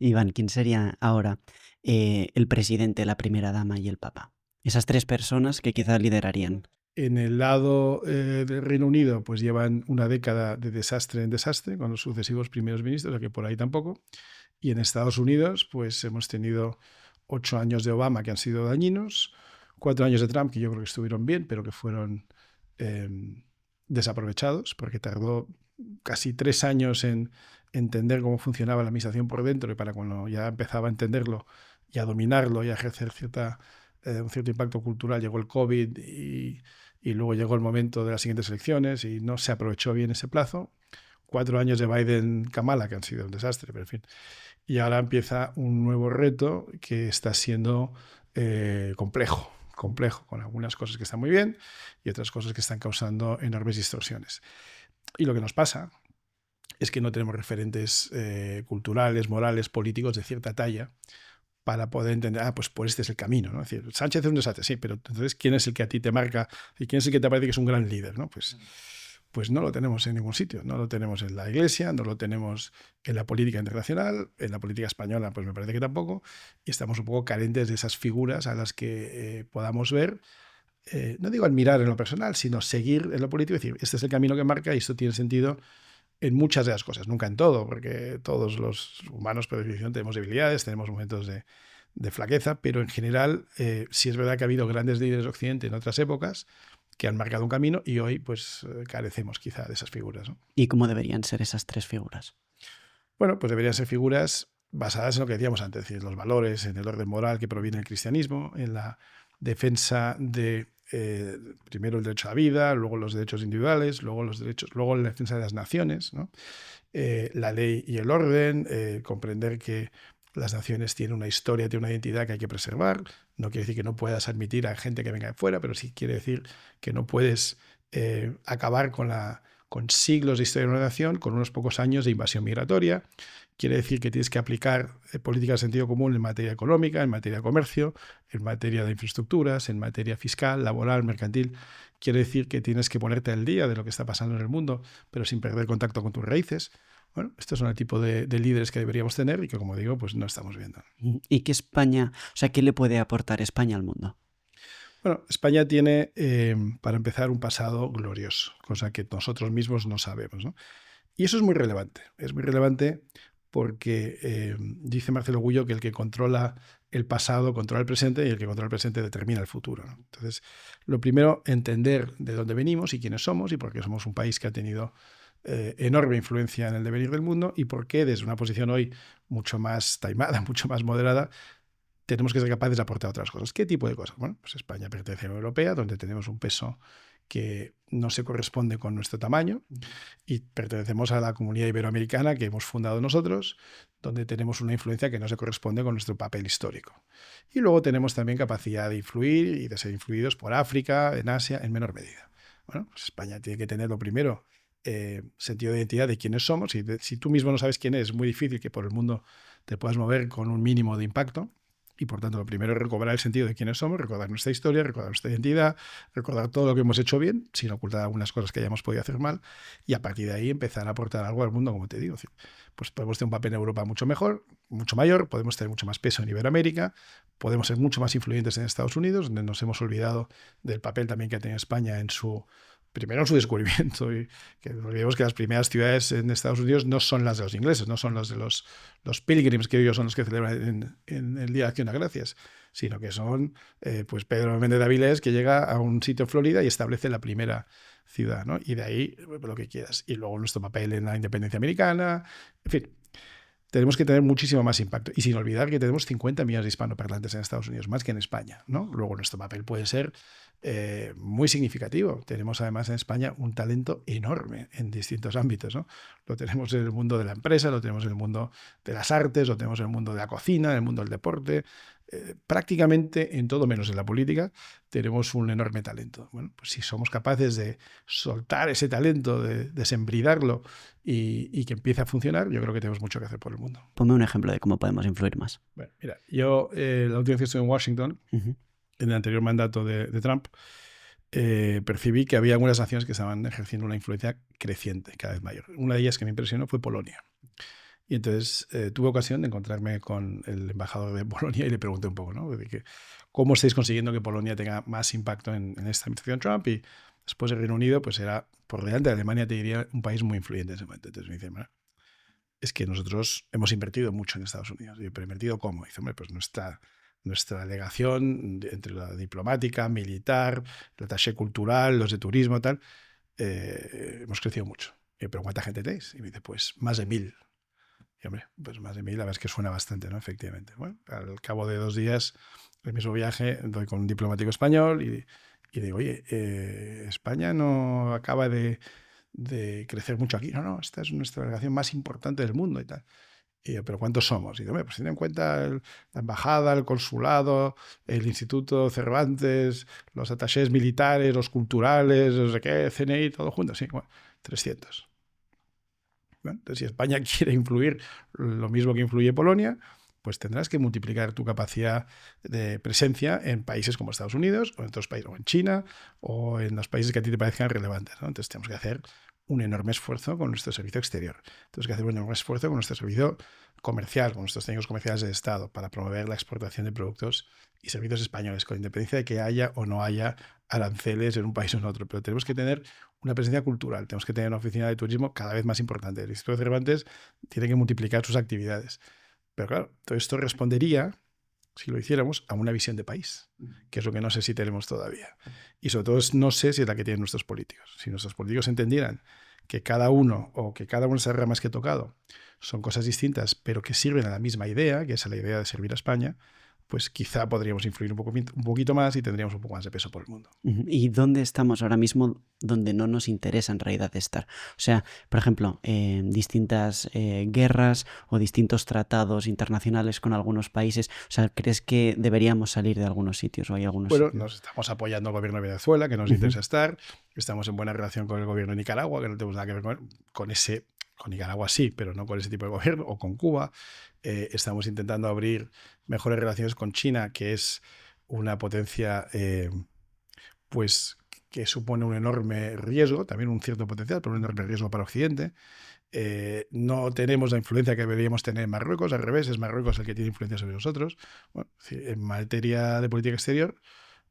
Iván, ¿quién sería ahora el presidente, la primera dama y el papa? Esas tres personas que quizá liderarían. En el lado del Reino Unido, pues llevan una década de desastre en desastre con los sucesivos primeros ministros, o sea que por ahí tampoco. Y en Estados Unidos, pues hemos tenido 8 años de Obama que han sido dañinos, 4 años de Trump que yo creo que estuvieron bien, pero que fueron eh, desaprovechados, porque tardó casi 3 años en entender cómo funcionaba la administración por dentro, y para cuando ya empezaba a entenderlo y a dominarlo y a ejercer un cierto impacto cultural, llegó el COVID y luego llegó el momento de las siguientes elecciones y no se aprovechó bien ese plazo. 4 años de Biden-Kamala que han sido un desastre, pero en fin. Y ahora empieza un nuevo reto que está siendo complejo, con algunas cosas que están muy bien y otras cosas que están causando enormes distorsiones. Y lo que nos pasa es que no tenemos referentes culturales, morales, políticos de cierta talla para poder entender, pues este es el camino, ¿no? Es decir, Sánchez es un desastre, sí, pero entonces, ¿quién es el que a ti te marca y quién es el que te parece que es un gran líder, ¿no? Pues no lo tenemos en ningún sitio, no lo tenemos en la Iglesia, no lo tenemos en la política internacional, en la política española pues me parece que tampoco, y estamos un poco carentes de esas figuras a las que podamos ver, no digo admirar en lo personal, sino seguir en lo político y decir, este es el camino que marca y esto tiene sentido en muchas de las cosas, nunca en todo, porque todos los humanos por definición tenemos debilidades, tenemos momentos de flaqueza, pero en general sí es verdad que ha habido grandes líderes de Occidente en otras épocas que han marcado un camino y hoy pues carecemos quizá de esas figuras, ¿no? ¿Y cómo deberían ser esas tres figuras? Bueno, pues deberían ser figuras basadas en lo que decíamos antes, es decir, los valores, en el orden moral que proviene del cristianismo, en la defensa de primero el derecho a la vida, luego los derechos individuales, luego los derechos, luego la defensa de las naciones, ¿no? La ley y el orden, comprender que las naciones tienen una historia, tienen una identidad que hay que preservar. No quiere decir que no puedas admitir a gente que venga de fuera, pero sí quiere decir que no puedes acabar con siglos de historia de una nación con unos pocos años de invasión migratoria. Quiere decir que tienes que aplicar políticas de sentido común en materia económica, en materia de comercio, en materia de infraestructuras, en materia fiscal, laboral, mercantil. Quiere decir que tienes que ponerte al día de lo que está pasando en el mundo, pero sin perder contacto con tus raíces. Bueno, estos son el tipo de líderes que deberíamos tener y que, como digo, pues no estamos viendo. ¿Y qué España, o sea, qué le puede aportar España al mundo? Bueno, España tiene, para empezar, un pasado glorioso, cosa que nosotros mismos no sabemos, ¿no? Y eso es muy relevante. Es muy relevante porque dice Marcelo Gullo que el que controla el pasado controla el presente y el que controla el presente determina el futuro, ¿no? Entonces, lo primero, entender de dónde venimos y quiénes somos y por qué somos un país que ha tenido enorme influencia en el devenir del mundo y por qué desde una posición hoy mucho más taimada, mucho más moderada, tenemos que ser capaces de aportar otras cosas. ¿Qué tipo de cosas? Bueno, pues España pertenece a la Unión Europea, donde tenemos un peso que no se corresponde con nuestro tamaño, y pertenecemos a la comunidad iberoamericana que hemos fundado nosotros, donde tenemos una influencia que no se corresponde con nuestro papel histórico. Y luego tenemos también capacidad de influir y de ser influidos por África, en Asia, en menor medida. Bueno, pues España tiene que tener lo primero, sentido de identidad de quiénes somos. Si tú mismo no sabes quién eres, es muy difícil que por el mundo te puedas mover con un mínimo de impacto. Y por tanto, lo primero es recobrar el sentido de quiénes somos, recordar nuestra historia, recordar nuestra identidad, recordar todo lo que hemos hecho bien, sin ocultar algunas cosas que hayamos podido hacer mal, y a partir de ahí empezar a aportar algo al mundo, como te digo. Pues podemos tener un papel en Europa mucho mejor, mucho mayor, podemos tener mucho más peso en Iberoamérica, podemos ser mucho más influyentes en Estados Unidos, donde nos hemos olvidado del papel también que ha tenido España primero en su descubrimiento, y que olvidemos que las primeras ciudades en Estados Unidos no son las de los ingleses, no son las de los pilgrims, que ellos son los que celebran en el Día de Acción de Gracias, sino que son pues Pedro Méndez de Avilés, que llega a un sitio en Florida y establece la primera ciudad, ¿no? Y de ahí lo que quieras. Y luego nuestro papel en la independencia americana, en fin. Tenemos que tener muchísimo más impacto. Y sin olvidar que tenemos 50 millones de hispanoparlantes en Estados Unidos, más que en España, ¿no? Luego nuestro papel puede ser muy significativo. Tenemos además en España un talento enorme en distintos ámbitos, ¿no? Lo tenemos en el mundo de la empresa, lo tenemos en el mundo de las artes, lo tenemos en el mundo de la cocina, en el mundo del deporte, prácticamente en todo menos en la política tenemos un enorme talento. Bueno, pues si somos capaces de soltar ese talento, de desembridarlo y que empiece a funcionar, yo creo que tenemos mucho que hacer por el mundo. Ponme un ejemplo de cómo podemos influir más. Bueno, mira, yo la última vez que estuve en Washington, en el anterior mandato de Trump, percibí que había algunas naciones que estaban ejerciendo una influencia creciente, cada vez mayor. Una de ellas que me impresionó fue Polonia. Y entonces tuve ocasión de encontrarme con el embajador de Polonia y le pregunté un poco, ¿no? De que, ¿cómo estáis consiguiendo que Polonia tenga más impacto en esta administración Trump? Y después el Reino Unido, pues era por delante de Alemania, te diría, un país muy influyente en ese momento. Entonces me dice, bueno, es que nosotros hemos invertido mucho en Estados Unidos. Y yo, ¿pero invertido cómo? Dice, hombre, pues nuestra delegación entre la diplomática, militar, el attaché cultural, los de turismo, tal, hemos crecido mucho. Y yo, ¿pero cuánta gente tenéis? Y me dice, pues más de 1000. Y hombre, pues más de 1000, la verdad es que suena bastante, ¿no? Efectivamente. Bueno, al cabo de 2 días, el mismo viaje, doy con un diplomático español y digo, oye, España no acaba de crecer mucho aquí. No, esta es nuestra delegación más importante del mundo y tal. Y yo, ¿pero cuántos somos? Y digo, pues ten en cuenta la embajada, el consulado, el Instituto Cervantes, los attachés militares, los culturales, no sé qué, CNI, todo junto. Sí, bueno, 300. Bueno, entonces, si España quiere influir lo mismo que influye Polonia, pues tendrás que multiplicar tu capacidad de presencia en países como Estados Unidos o en otros países, o en China, o en los países que a ti te parezcan relevantes, ¿no? Entonces tenemos que hacer un enorme esfuerzo con nuestro servicio exterior. Tenemos que hacer un enorme esfuerzo con nuestro servicio comercial, con nuestros técnicos comerciales de Estado, para promover la exportación de productos y servicios españoles, con independencia de que haya o no haya aranceles en un país o en otro. Pero tenemos que tener una presencia cultural, tenemos que tener una oficina de turismo cada vez más importante. El Instituto Cervantes tiene que multiplicar sus actividades. Pero claro, todo esto respondería, si lo hiciéramos, a una visión de país, que es lo que no sé si tenemos todavía. Y sobre todo no sé si es la que tienen nuestros políticos. Si nuestros políticos entendieran que cada uno o que cada una de esas ramas que he tocado son cosas distintas, pero que sirven a la misma idea, que es a la idea de servir a España, pues quizá podríamos influir un poquito más y tendríamos un poco más de peso por el mundo. ¿Y dónde estamos ahora mismo donde no nos interesa en realidad estar? O sea, por ejemplo, distintas guerras o distintos tratados internacionales con algunos países. O sea, ¿crees que deberíamos salir de algunos sitios o hay algunos Bueno, sitios? nos estamos apoyando al gobierno de Venezuela, que nos interesa estar. Estamos en buena relación con el gobierno de Nicaragua, que no tenemos nada que ver con ese. Con Nicaragua sí, pero no con ese tipo de gobierno, o con Cuba. Estamos intentando abrir mejores relaciones con China, que es una potencia pues, que supone un enorme riesgo, también un cierto potencial, pero un enorme riesgo para Occidente. No tenemos la influencia que deberíamos tener en Marruecos, al revés, es Marruecos el que tiene influencia sobre nosotros. Bueno, en materia de política exterior,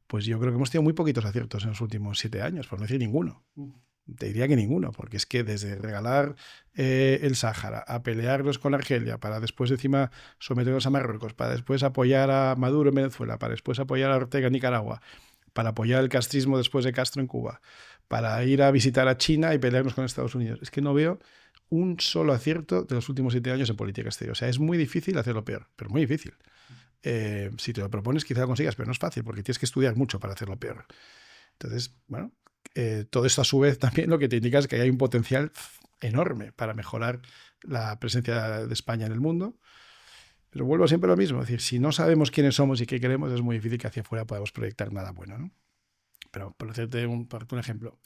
pues yo creo que hemos tenido muy poquitos aciertos en los últimos 7 años, por no decir ninguno. Te diría que ninguno, porque es que desde regalar el Sáhara a pelearnos con Argelia para después encima someternos a Marruecos, para después apoyar a Maduro en Venezuela, para después apoyar a Ortega en Nicaragua, para apoyar el castrismo después de Castro en Cuba, para ir a visitar a China y pelearnos con Estados Unidos. Es que no veo un solo acierto de los últimos 7 años en política exterior. O sea, es muy difícil hacerlo peor, pero muy difícil. Si te lo propones, quizá lo consigas, pero no es fácil porque tienes que estudiar mucho para hacerlo peor. Entonces, bueno, todo esto a su vez también lo que te indica es que hay un potencial enorme para mejorar la presencia de España en el mundo. Pero vuelvo siempre a lo mismo, es decir, si no sabemos quiénes somos y qué queremos, es muy difícil que hacia afuera podamos proyectar nada bueno, ¿no? Pero por hacerte un ejemplo,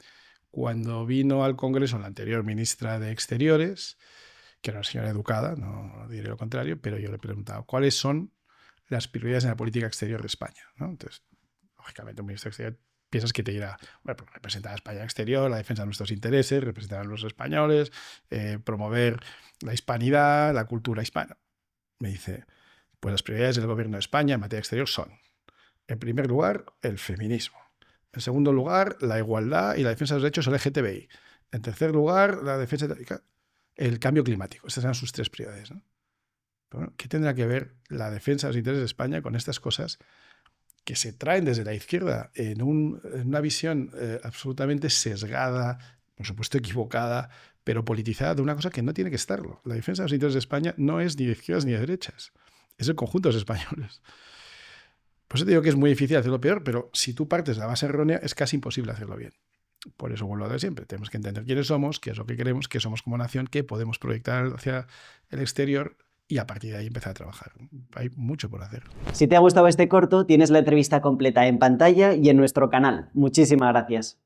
cuando vino al Congreso la anterior ministra de Exteriores, que era una señora educada, no diré lo contrario, pero yo le he preguntado cuáles son las prioridades en la política exterior de España, ¿no? Entonces, lógicamente, un ministro de Exterior piensas que te dirá, bueno, pues representar a España exterior, la defensa de nuestros intereses, representar a los españoles, promover la hispanidad, la cultura hispana. Me dice, pues las prioridades del gobierno de España en materia exterior son, en primer lugar, el feminismo. En segundo lugar, la igualdad y la defensa de los derechos LGTBI. En tercer lugar, la defensa el cambio climático. Estas eran sus 3 prioridades, ¿no? Pero bueno, ¿qué tendrá que ver la defensa de los intereses de España con estas cosas que se traen desde la izquierda en una visión absolutamente sesgada, por supuesto equivocada, pero politizada de una cosa que no tiene que estarlo? La defensa de los intereses de España no es ni de izquierdas ni de derechas, es el conjunto de los españoles. Por eso te digo que es muy difícil hacerlo peor, pero si tú partes de la base errónea, es casi imposible hacerlo bien. Por eso vuelvo a decir siempre, tenemos que entender quiénes somos, qué es lo que queremos, qué somos como nación, qué podemos proyectar hacia el exterior y a partir de ahí empezar a trabajar. Hay mucho por hacer. Si te ha gustado este corto, tienes la entrevista completa en pantalla y en nuestro canal. Muchísimas gracias.